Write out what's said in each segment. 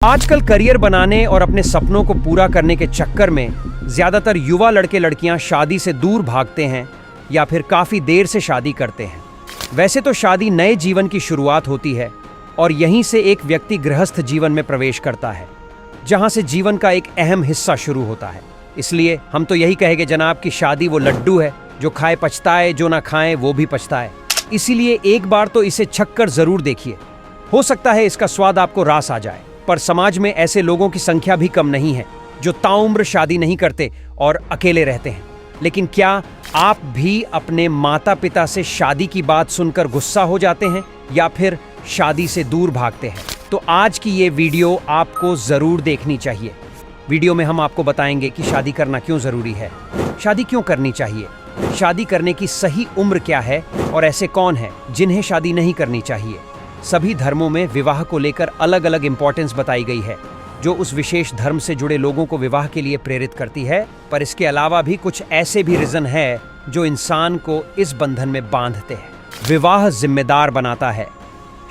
आजकल करियर बनाने और अपने सपनों को पूरा करने के चक्कर में ज्यादातर युवा लड़के लड़कियां शादी से दूर भागते हैं या फिर काफी देर से शादी करते हैं। वैसे तो शादी नए जीवन की शुरुआत होती है और यहीं से एक व्यक्ति गृहस्थ जीवन में प्रवेश करता है, जहां से जीवन का एक अहम हिस्सा शुरू होता है। इसलिए हम तो यही कहेंगे जनाब कि शादी वो लड्डू है जो खाए पछताए, जो ना खाए वो भी पछताए। इसीलिए एक बार तो इसे छक्कर जरूर देखिए। हो सकता है इसका स्वाद आपको रास आ जाए, पर समाज में ऐसे लोगों की संख्या भी कम नहीं है जो ताउम्र शादी नहीं करते और अकेले रहते हैं। लेकिन क्या आप भी अपने माता पिता से शादी की बात सुनकर गुस्सा हो जाते हैं या फिर शादी से दूर भागते हैं? तो आज की ये वीडियो आपको जरूर देखनी चाहिए। वीडियो में हम आपको बताएंगे कि शादी करना क्यों जरूरी है, शादी क्यों करनी चाहिए, शादी करने की सही उम्र क्या है और ऐसे कौन हैं जिन्हें शादी नहीं करनी चाहिए। सभी धर्मों में विवाह को लेकर अलग अलग इंपॉर्टेंस बताई गई है जो उस विशेष धर्म से जुड़े लोगों को विवाह के लिए प्रेरित करती है। पर इसके अलावा भी कुछ ऐसे भी रीजन है जो इंसान को इस बंधन में बांधते हैं। विवाह जिम्मेदार बनाता है।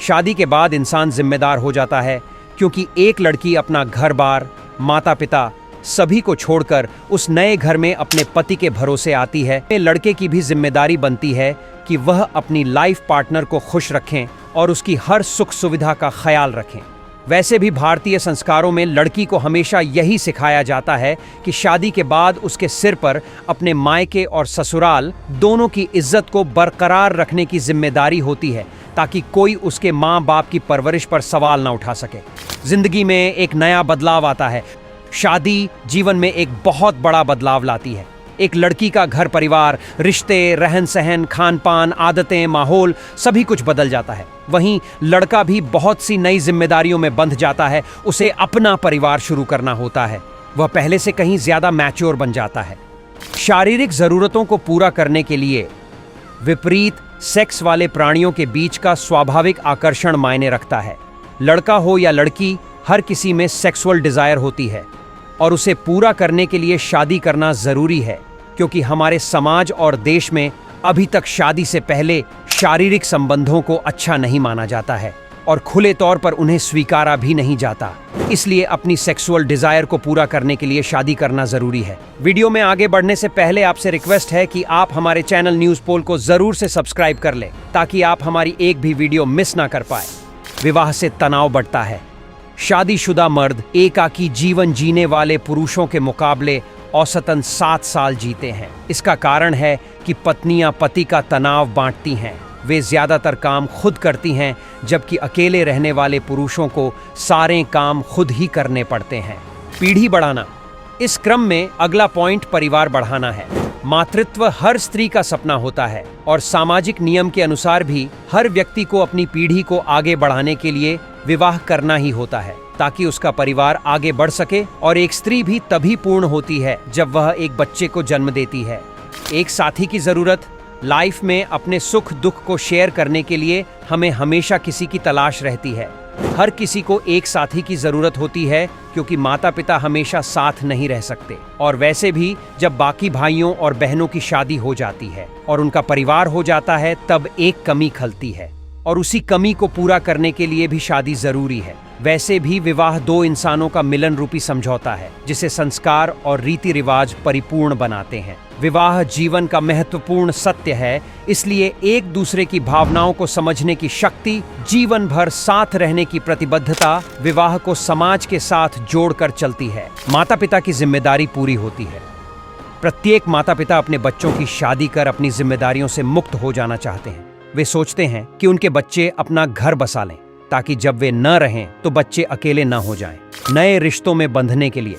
शादी के बाद इंसान जिम्मेदार हो जाता है क्योंकि एक लड़की अपना घर बार, माता पिता सभी को छोड़कर उस नए घर में अपने पति के भरोसे आती है। लड़के की भी जिम्मेदारी बनती है कि वह अपनी लाइफ पार्टनर को खुश रखें और उसकी हर सुख सुविधा का ख्याल रखें। वैसे भी भारतीय संस्कारों में लड़की को हमेशा यही सिखाया जाता है कि शादी के बाद उसके सिर पर अपने मायके और ससुराल दोनों की इज्जत को बरकरार रखने की जिम्मेदारी होती है, ताकि कोई उसके माँ बाप की परवरिश पर सवाल ना उठा सके। जिंदगी में एक नया बदलाव आता है। शादी जीवन में एक बहुत बड़ा बदलाव लाती है। एक लड़की का घर परिवार, रिश्ते, रहन सहन, खान पान, आदतें, माहौल सभी कुछ बदल जाता है। वहीं लड़का भी बहुत सी नई जिम्मेदारियों में बंध जाता है। उसे अपना परिवार शुरू करना होता है। वह पहले से कहीं ज्यादा मैच्योर बन जाता है। शारीरिक जरूरतों को पूरा करने के लिए विपरीत सेक्स वाले प्राणियों के बीच का स्वाभाविक आकर्षण मायने रखता है। लड़का हो या लड़की, हर किसी में सेक्सुअल डिजायर होती है और उसे पूरा करने के लिए शादी करना जरूरी है, क्योंकि हमारे समाज और देश में अभी तक शादी से पहले शारीरिक संबंधों को अच्छा नहीं माना जाता है और खुले तौर पर उन्हें स्वीकारा भी नहीं जाता। इसलिए अपनी सेक्सुअल डिजायर को पूरा करने के लिए शादी करना जरूरी है। वीडियो में आगे बढ़ने से पहले आपसे रिक्वेस्ट है कि आप हमारे चैनल न्यूज पोल को जरूर से सब्सक्राइब कर लें, ताकि आप हमारी एक भी वीडियो मिस ना कर पाए। विवाह से तनाव बढ़ता है। शादीशुदा मर्द एकाकी जीवन जीने वाले पुरुषों के मुकाबले औसतन 7 साल जीते हैं। इसका कारण है कि पत्नियां पति का तनाव बांटती हैं। वे ज्यादातर काम खुद करती हैं, जबकि अकेले रहने वाले पुरुषों को सारे काम खुद ही करने पड़ते हैं। पीढ़ी बढ़ाना। इस क्रम में अगला पॉइंट परिवार बढ़ाना है। मातृत्व हर स्त्री का सपना होता है और सामाजिक नियम के अनुसार भी हर व्यक्ति को अपनी पीढ़ी को आगे बढ़ाने के लिए विवाह करना ही होता है, ताकि उसका परिवार आगे बढ़ सके। और एक स्त्री भी तभी पूर्ण होती है जब वह एक बच्चे को जन्म देती है। एक साथी की जरूरत। लाइफ में अपने सुख दुख को शेयर करने के लिए हमें हमेशा किसी की तलाश रहती है। हर किसी को एक साथी की जरूरत होती है, क्योंकि माता पिता हमेशा साथ नहीं रह सकते। और वैसे भी जब बाकी भाइयों और बहनों की शादी हो जाती है और उनका परिवार हो जाता है, तब एक कमी खलती है और उसी कमी को पूरा करने के लिए भी शादी जरूरी है। वैसे भी विवाह दो इंसानों का मिलन रूपी समझौता है, जिसे संस्कार और रीति रिवाज परिपूर्ण बनाते हैं। विवाह जीवन का महत्वपूर्ण सत्य है, इसलिए एक दूसरे की भावनाओं को समझने की शक्ति, जीवन भर साथ रहने की प्रतिबद्धता विवाह को समाज के साथ जोड़कर चलती है। माता पिता की जिम्मेदारी पूरी होती है। प्रत्येक माता पिता अपने बच्चों की शादी कर अपनी जिम्मेदारियों से मुक्त हो जाना चाहते हैं। वे सोचते हैं कि उनके बच्चे अपना घर बसा लें, ताकि जब वे न रहें तो बच्चे अकेले न हो जाएं। नए रिश्तों में बंधने के लिए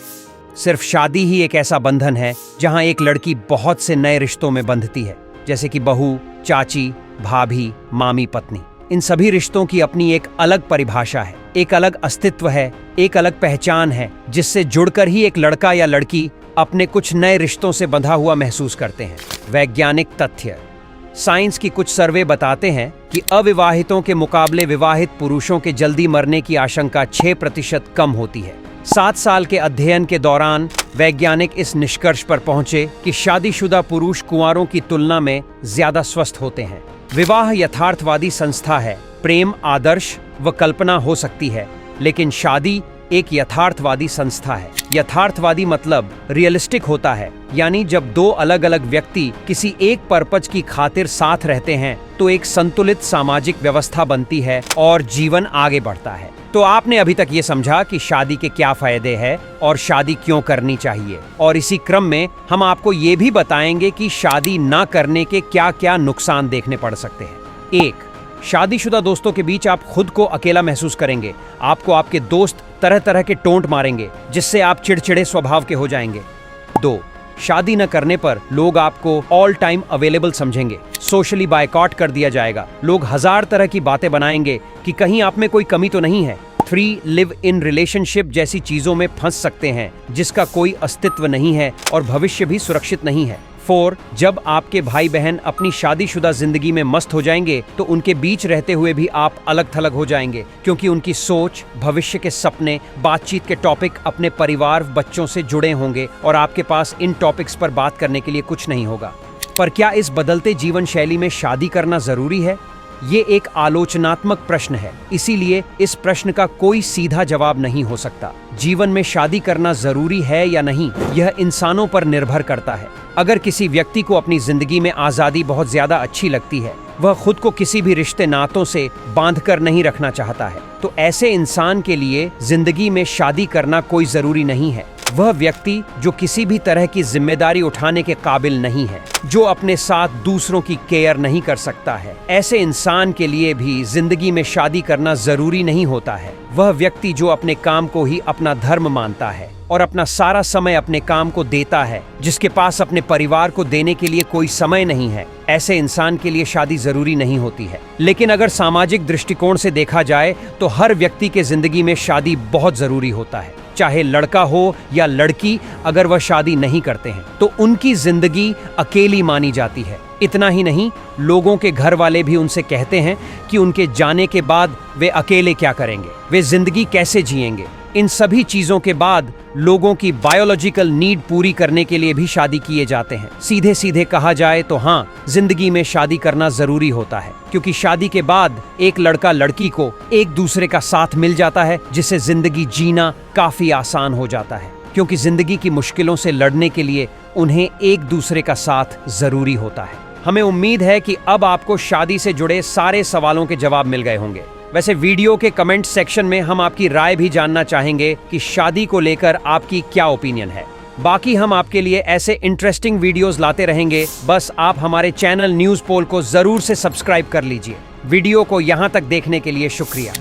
सिर्फ शादी ही एक ऐसा बंधन है जहां एक लड़की बहुत से नए रिश्तों में बंधती है, जैसे कि बहू, चाची, भाभी, मामी, पत्नी। इन सभी रिश्तों की अपनी एक अलग परिभाषा है, एक अलग अस्तित्व है, एक अलग पहचान है, जिससे जुड़कर ही एक लड़का या लड़की अपने कुछ नए रिश्तों से बंधा हुआ महसूस करते हैं। वैज्ञानिक तथ्य। साइंस की कुछ सर्वे बताते हैं कि अविवाहितों के मुकाबले विवाहित पुरुषों के जल्दी मरने की आशंका 6% कम होती है। 7 साल के अध्ययन के दौरान वैज्ञानिक इस निष्कर्ष पर पहुंचे कि शादीशुदा पुरुष कुंवारों की तुलना में ज्यादा स्वस्थ होते हैं। विवाह यथार्थवादी संस्था है। प्रेम आदर्श व कल्पना हो सकती है, लेकिन शादी एक यथार्थवादी संस्था है। यथार्थवादी मतलब रियलिस्टिक होता है, यानी जब दो अलग अलग व्यक्ति किसी एक पर्पज की खातिर साथ रहते हैं तो एक संतुलित सामाजिक व्यवस्था बनती है और जीवन आगे बढ़ता है। तो आपने अभी तक ये समझा कि शादी के क्या फायदे हैं और शादी क्यों करनी चाहिए, और इसी क्रम में हम आपको ये भी बताएंगे कि शादी ना करने के क्या क्या नुकसान देखने पड़ सकते हैं। 1, शादीशुदा दोस्तों के बीच आप खुद को अकेला महसूस करेंगे। आपको आपके दोस्त तरह तरह के टोंट मारेंगे जिससे आप चिड़चिड़े स्वभाव के हो जाएंगे। 2, शादी न करने पर लोग आपको ऑल टाइम अवेलेबल समझेंगे। सोशली बायकॉट कर दिया जाएगा। लोग हजार तरह की बातें बनाएंगे कि कहीं आप में कोई कमी तो नहीं है। 3, लिव इन रिलेशनशिप जैसी चीजों में फंस सकते हैं जिसका कोई अस्तित्व नहीं है और भविष्य भी सुरक्षित नहीं है। 4, जब आपके भाई बहन अपनी शादीशुदा जिंदगी में मस्त हो जाएंगे तो उनके बीच रहते हुए भी आप अलग थलग हो जाएंगे, क्योंकि उनकी सोच, भविष्य के सपने, बातचीत के टॉपिक अपने परिवार, बच्चों से जुड़े होंगे और आपके पास इन टॉपिक्स पर बात करने के लिए कुछ नहीं होगा। पर क्या इस बदलते जीवन शैली में शादी करना जरूरी है? ये एक आलोचनात्मक प्रश्न है, इसीलिए इस प्रश्न का कोई सीधा जवाब नहीं हो सकता। जीवन में शादी करना जरूरी है या नहीं, यह इंसानों पर निर्भर करता है। अगर किसी व्यक्ति को अपनी जिंदगी में आजादी बहुत ज्यादा अच्छी लगती है, वह खुद को किसी भी रिश्ते नातों से बांधकर नहीं रखना चाहता है, तो ऐसे इंसान के लिए जिंदगी में शादी करना कोई जरूरी नहीं है। वह व्यक्ति जो किसी भी तरह की जिम्मेदारी उठाने के काबिल नहीं है, जो अपने साथ दूसरों की केयर नहीं कर सकता है, ऐसे इंसान के लिए भी जिंदगी में शादी करना जरूरी नहीं होता है। वह व्यक्ति जो अपने काम को ही अपना धर्म मानता है और अपना सारा समय अपने काम को देता है, जिसके पास अपने परिवार को देने के लिए कोई समय नहीं है, ऐसे इंसान के लिए शादी जरूरी नहीं होती है। लेकिन अगर सामाजिक दृष्टिकोण से देखा जाए तो हर व्यक्ति के जिंदगी में शादी बहुत जरूरी होता है। चाहे लड़का हो या लड़की, अगर वह शादी नहीं करते हैं तो उनकी जिंदगी अकेली मानी जाती है। इतना ही नहीं, लोगों के घर वाले भी उनसे कहते हैं कि उनके जाने के बाद वे अकेले क्या करेंगे, वे जिंदगी कैसे जिएंगे। इन सभी चीजों के बाद लोगों की बायोलॉजिकल नीड पूरी करने के लिए भी शादी किए जाते हैं। सीधे सीधे कहा जाए तो हाँ, जिंदगी में शादी करना जरूरी होता है, क्योंकि शादी के बाद एक लड़का लड़की को एक दूसरे का साथ मिल जाता है, जिससे जिंदगी जीना काफी आसान हो जाता है, क्योंकि जिंदगी की मुश्किलों से लड़ने के लिए उन्हें एक दूसरे का साथ जरूरी होता है। हमें उम्मीद है कि अब आपको शादी से जुड़े सारे सवालों के जवाब मिल गए होंगे। वैसे वीडियो के कमेंट सेक्शन में हम आपकी राय भी जानना चाहेंगे कि शादी को लेकर आपकी क्या ओपिनियन है। बाकी हम आपके लिए ऐसे इंटरेस्टिंग वीडियोस लाते रहेंगे, बस आप हमारे चैनल न्यूज़ पोल को जरूर से सब्सक्राइब कर लीजिए। वीडियो को यहाँ तक देखने के लिए शुक्रिया।